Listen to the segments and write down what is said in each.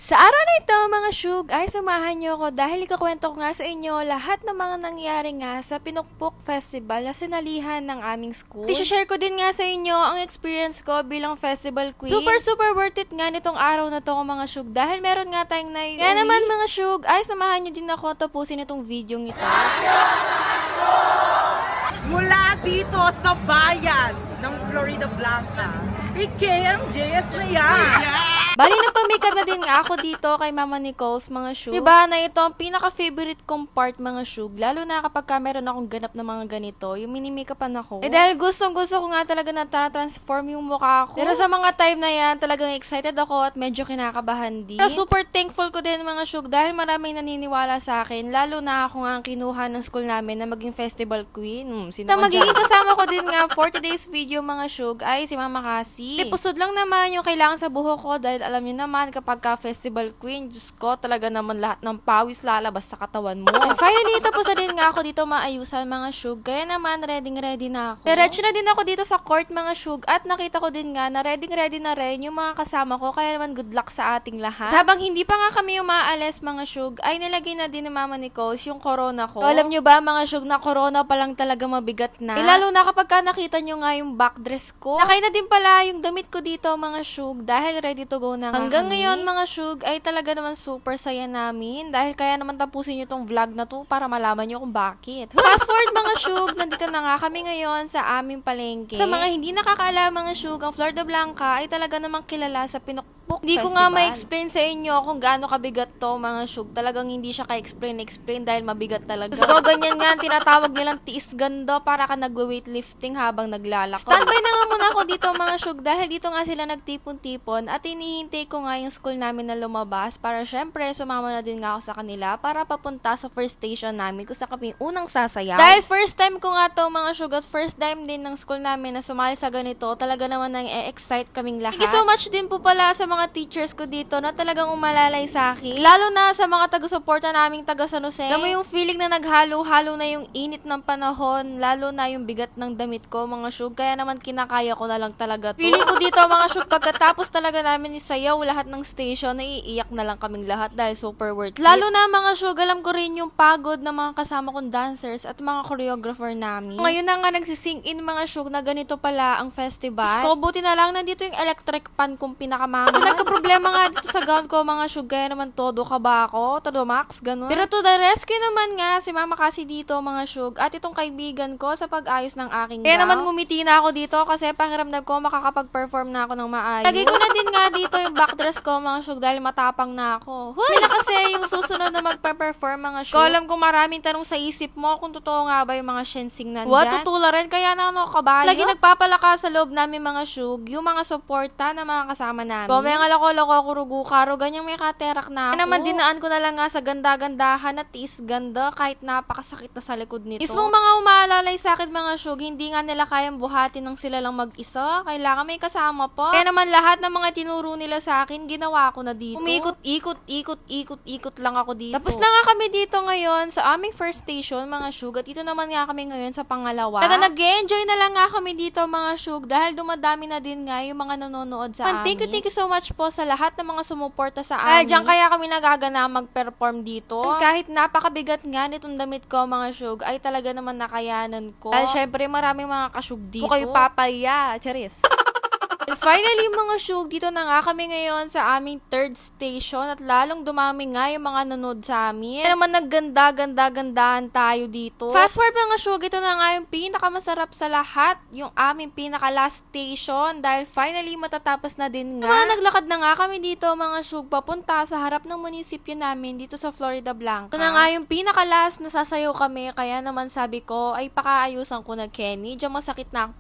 Sa araw na ito mga syug ay samahan niyo ako dahil ikakwento ko nga sa inyo lahat ng mga nangyari nga sa Pinukpok Festival na sinalihan ng aming school. I-share ko din nga sa inyo ang experience ko bilang festival queen. Super worth it nga nitong araw na to mga syug dahil meron nga tayong naiuwi. Kaya naman mga syug ay samahan niyo din ako tapusin itong video ito. Mula dito sa bayan ng Florida Blanca, PKMJS na yan! Bali, nagpamikap na din nga ako dito kay Mama Nicole's mga syug. Diba na ito ang pinaka-favorite kong part mga syug. Lalo na kapag meron akong ganap na mga ganito, yung minimikapan ako. Dahil gustong-gusto ko nga talaga na transform yung mukha ko. Pero sa mga time na yan, talagang excited ako at medyo kinakabahan din. Pero super thankful ko din mga syug dahil maraming naniniwala sa akin. Lalo na ako nga ang kinuha ng school namin na maging festival queen. Magiging kasama ko din nga for today's video mga syug ay si Mama Cassie. Pusod lang naman yung kailangan sa buhok ko dahil alam niyo naman kapag festival queen, Diyos ko, talaga naman lahat ng pawis lalabas sa katawan mo. And finally, tapos na din nga ako dito maayusan mga syug. Kaya naman, ready na ako. Diretso na din ako dito sa court mga syug at nakita ko din nga na ready na rin yung mga kasama ko. Kaya naman, good luck sa ating lahat. Habang hindi pa nga kami umaalis mga syug, ay nilagay na din ni Mama Nicole's yung corona ko. Alam niyo ba mga syug na corona pa lang talaga mabigat na? Lalo na kapag nakita niyo nga yung back dress ko. Nakay na din pala yung damit ko dito mga syug dahil ready to go na nga. Hanggang ngayon mga syug ay talaga naman super saya namin dahil kaya naman tapusin nyo tong vlog na to para malaman nyo kung bakit. Fast forward mga syug, nandito na nga kami ngayon sa aming palengke. Sa mga hindi nakakaalam mga syug, ang Florida Blanca ay talaga namang kilala sa Pinukpok Hindi ko nga ma-explain sa inyo kung gaano kabigat to mga syug. Talagang hindi siya ka-explain dahil mabigat talaga. So ganyan nga tinatawag nilang tiis ganda para ka nagwe-weightlifting habang naglalako. Standby na nga muna ako dito mga syug dahil dito nga sila nagtipon-tipon at hinihintay ko nga yung school namin na lumabas para syempre sumama na din nga ako sa kanila para papunta sa first station namin kung sa kami unang sasayaw. Dahil first time ko nga to mga syug at first time din ng school namin na sumali sa ganito, talaga naman nang e-excite kaming lahat. Thank you so much din po pala sa mga teachers ko dito na talagang umalalay sa akin. Lalo na sa mga taga-suporta naming taga San Jose. Alam mo yung feeling na naghalo-halo na yung init ng panahon, lalo na yung bigat ng damit ko mga syug, kaya naman kinakaya ko na lang talaga to. Feeling ko dito mga syug, pagkatapos talaga namin isayaw lahat ng station, naiiyak na lang kaming lahat dahil super worth it. Lalo na mga syug, alam ko rin yung pagod ng mga kasama kong dancers at mga choreographer namin. Ngayon na nga nagsising in mga syug na ganito pala ang festival. So, buti na lang nandito yung electric pan kong pinakamama. Nagka-problema nga dito sa gown ko mga syug, kaya naman todo ka ba ako? Todo max, ganun. Pero to the rescue naman nga si Mama Cassie dito mga syug at itong kaibigan ko sa pag-ayos ng aking gown. Kaya naman ngumiti na ako dito kasi pakiramdam ko makakapag-perform na ako ng maayos. Lagay ko na din nga dito yung backdress ko mga syug dahil matapang na ako. Huy! Mila kasi yung susunod na magpa-perform mga syug. Alam ko maraming tanong sa isip mo kung totoo nga ba yung mga shensing nandyan. What? Tutula rin? Kaya na ano kabayo? Lagi nagpapalakas sa loob namin mga syug yung mga suporta na mga kasama namin. May nga lako-lako kurugu-karo, ganyang may katerak na ako. Kaya naman dinaan ko na lang nga sa ganda-gandahan at tiis ganda kahit napakasakit na sa likod nito. Ismong mga umaalalay sa akin mga syug, hindi nga nila kayang buhatin ng sila lang mag-isa. Kailangan may kasama pa. Kaya naman lahat ng mga tinuro nila sa akin, ginawa ko na dito. Umikot-ikot lang ako dito. Tapos na nga kami dito ngayon sa aming first station mga syug at dito naman nga kami ngayon sa pangalawa. Nag-enjoy na lang nga kami dito mga syug dahil dumadami na din nga yung mga nanonood sa amin. Thank you so much po sa lahat ng mga sumuporta sa amin. Diyan kaya kami nagagana mag-perform dito. And kahit napakabigat nga nitong damit ko mga syug, ay talaga naman nakayanan ko. Dahil syempre maraming mga kasyug dito. Kung kayo papaya, charis. And finally mga syug, dito na nga kami ngayon sa aming third station at lalong dumami nga yung mga nanood sa amin. Kaya naman nagganda-gandahan tayo dito. Fast forward mga syug, ito na nga yung pinakamasarap sa lahat, yung aming pinaka-last station dahil finally matatapos na din nga. Naglakad na nga kami dito mga syug papunta sa harap ng munisipyo namin dito sa Florida Blanca. Ito na nga yung pinaka-last na sasayaw kami, kaya naman sabi ko ay pakaayusan ko na Kenny, diyan masakit na ako.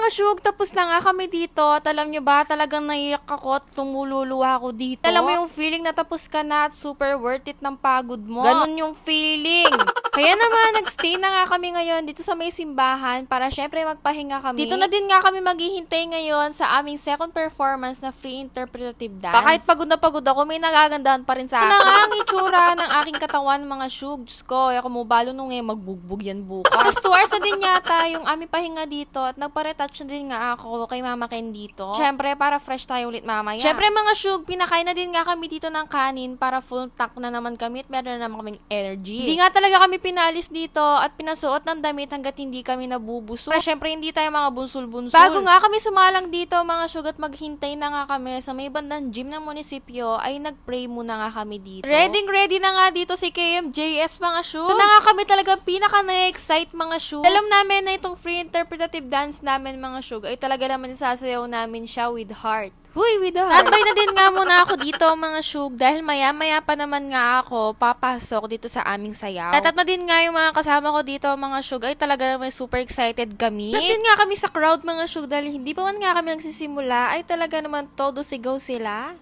mga syug, tapos na nga kami dito. At alam nyo ba, talagang naiyak ako at tumululuha ako dito. Alam mo yung feeling na tapos ka na at super worth it ng pagod mo. Ganun yung feeling. Kaya naman, nagstay na nga kami ngayon dito sa may simbahan para syempre magpahinga kami. Dito na din nga kami maghihintay ngayon sa aming second performance na free interpretative dance. Kahit pagod na pagod ako, may nagagandahan pa rin sa akin. Ito na nga ang itsura ng aking katawan, mga syug. Diyos ko, ako mubalo nung magbugbog yan bukas. Tapos 2 hours na din yata yung aming pahinga dito at nagpa-retouch na din nga ako kay Mama Ken dito. Syempre, para fresh tayo ulit mamaya. Syempre mga syug, pinakain na din nga kami dito ng kanin para full tank na naman kami at meron na naman kaming energy. Hindi nga talaga kami pinalis dito at pinasuot ng damit hanggat hindi kami nabubuso. Pero syempre, hindi tayo mga bunsul-bunsul. Bago nga kami sumalang dito mga syug at maghintay na nga kami sa may bandang gym ng munisipyo, ay nag-pray muna nga kami dito. Ready na nga dito si KMJS mga syug. Ito na nga kami talaga pinaka na-excite mga syug. Alam namin na itong free interpretative dance namin mga syug ay talaga naman sasayaw namin siya with heart. Huy, with heart. Tatbay na din nga muna ako dito mga syug dahil maya-maya pa naman nga ako papasok dito sa aming sayaw. At na din nga yung mga kasama ko dito mga syug ay talaga naman super excited kami. At din nga kami sa crowd mga syug dahil hindi pa man nga kami nagsisimula ay talaga naman todo sigaw sila.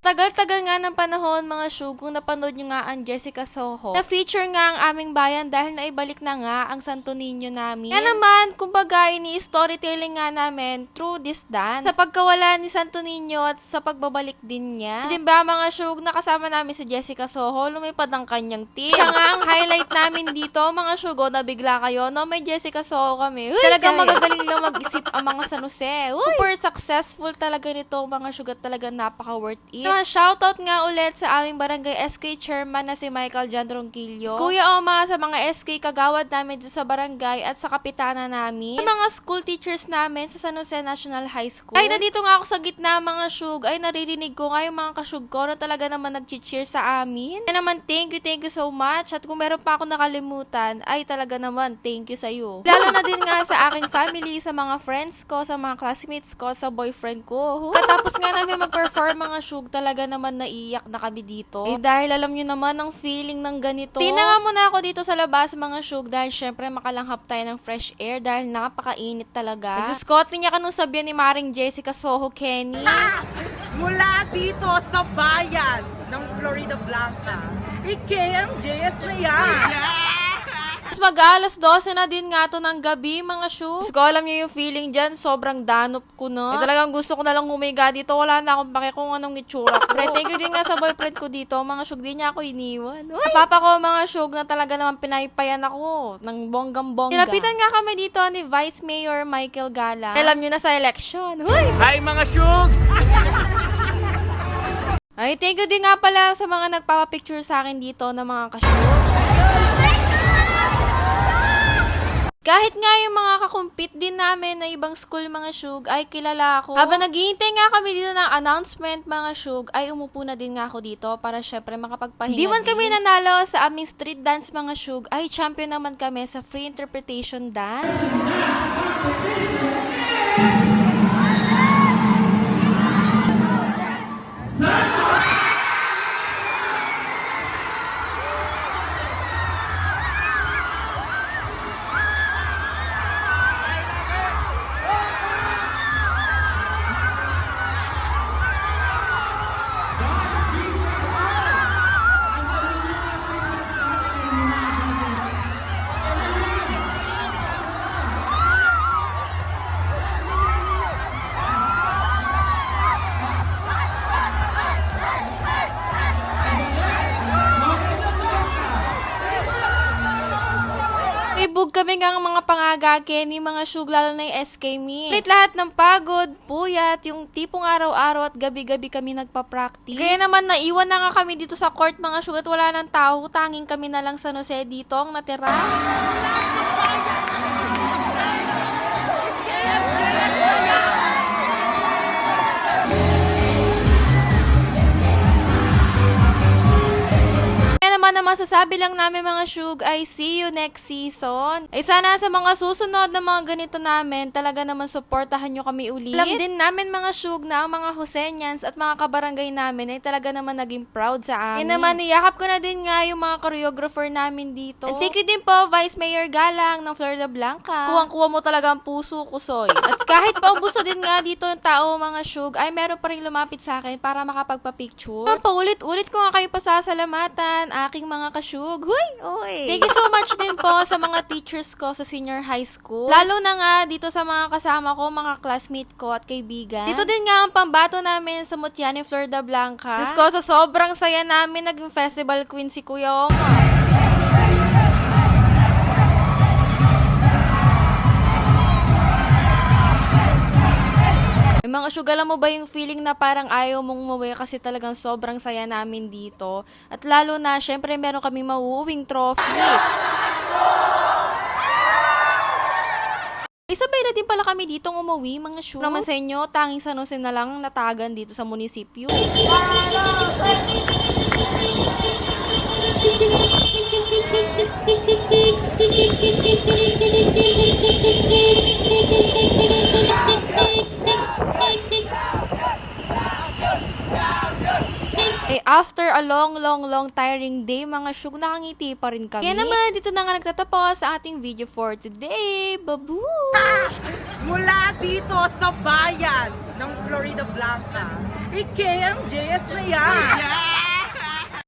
Tagal-tagal nga ng panahon mga syug kung napanood nyo nga ang Jessica Soho. Na-feature nga ang aming bayan dahil naibalik na nga ang Santo Niño namin. Yan naman, kumbaga ini-storytelling nga namin through this dance. Sa pagkawala ni Santo Niño at sa pagbabalik din niya. Diba mga syug, nakasama namin si Jessica Soho, lumipad ang kanyang team. Siya nga ang highlight namin dito mga syug, nabigla kayo, no? May Jessica Soho kami. Uy, talagang magagaling lang mag-isip ang mga San Jose. Uy, super successful talaga nito mga syug at talaga napaka-worth it. Shoutout nga ulit sa aming barangay SK chairman na si Michael John Ronquillo. Kuya Oma, sa mga SK kagawad namin dito sa barangay at sa kapitana namin. Sa mga school teachers namin sa San Jose National High School. Kahit na dito nga ako sa gitna mga syug, ay naririnig ko nga yung mga kasyug ko na talaga naman nag-cheer sa amin. Kaya naman thank you so much. At kung meron pa ako nakalimutan, ay talaga naman thank you sa'yo. Lalo na din nga sa aking family, sa mga friends ko, sa mga classmates ko, sa boyfriend ko. Katapos nga namin mag-perform mga syug, talaga naman naiyak na kami dito. Eh dahil alam nyo naman ang feeling ng ganito. Tina nga muna ako dito sa labas mga syug dahil syempre makalanghap tayo ng fresh air dahil napakainit talaga. Diyos ko, at niya kanong sabihan ni Maring Jessica Soho Kenny. Mula dito sa bayan ng Florida Blanca, KMJS na yan. Mas mag-alas 12 na din nga to ng gabi, mga shoes. Ko alam niyo yung feeling dyan, sobrang danop ko na. Eh, talagang gusto ko na lang humiga dito. Wala na akong pake kung anong itsura ko. Pero thank you din nga sa boyfriend ko dito. Mga syug, di niya ako iniwan. Uy! Papa ko, mga syug, na talaga naman pinaypayan ako ng bonggang-bongga. Nilapitan nga kami dito ni Vice Mayor Michael Gala. Alam niyo na sa election. Uy! Hi mga syug! Ay, thank you din nga pala sa mga nagpapapicture sa akin dito ng mga kasyug. Kahit nga yung mga kakumpit din namin na ibang school mga syug ay kilala ako. Habang naghihintay nga kami dito ng announcement mga syug ay umupo na din nga ako dito para syempre makapagpahinga. Di man kami nanalo sa aming street dance mga syug ay champion naman kami sa free interpretation dance. Nakalibog kami ng mga pangagake ni mga syug, lalo na yung SK Me. Ulit lahat ng pagod, puyat, yung tipong araw-araw at gabi-gabi kami nagpa-practice. Kaya naman naiwan na nga kami dito sa court mga syug at wala ng tao, tanging kami na lang sa Jose dito ang natira. Na masasabi lang namin mga syug ay see you next season. Ay sana sa mga susunod na mga ganito namin, talaga naman supportahan nyo kami ulit. Alam din namin mga syug na ang mga Joseñans at mga kabarangay namin ay talaga naman naging proud sa amin. Yan naman, niyakap ko na din nga yung mga choreographer namin dito. And thank you din po Vice Mayor Galang ng Florida Blanca. Kuwang-kuwa mo talaga ang puso ko, Soy. At kahit paubos na din nga dito yung tao mga syug, ay meron pa rin lumapit sa akin para makapagpa-picture. Paulit-ulit ko nga kayo pasasalamatan, aking mga kasyug. Huy! Oy! Thank you so much din po sa mga teachers ko sa senior high school. Lalo na nga dito sa mga kasama ko, mga classmate ko at kaibigan. Dito din nga ang pambato namin sa Mutiani, Florida Blanca. Diyos ko, sa sobrang saya namin, naging festival queen si Kuya Oma. Mga syug, alam mo ba yung feeling na parang ayaw mong umuwi kasi talagang sobrang saya namin dito. At lalo na, syempre meron kami mauuwing trophy. Isabay na din pala kami ditong umuwi, mga syug. Naman sa inyo, tanging San Jose na lang natagan dito sa munisipyo. After a long tiring day, mga syug, nakangiti pa rin kami. Kaya naman, dito na nga nagtatapos sa ating video for today. Babu! Mula dito sa bayan ng Florida Blanca, PKMJS na yan!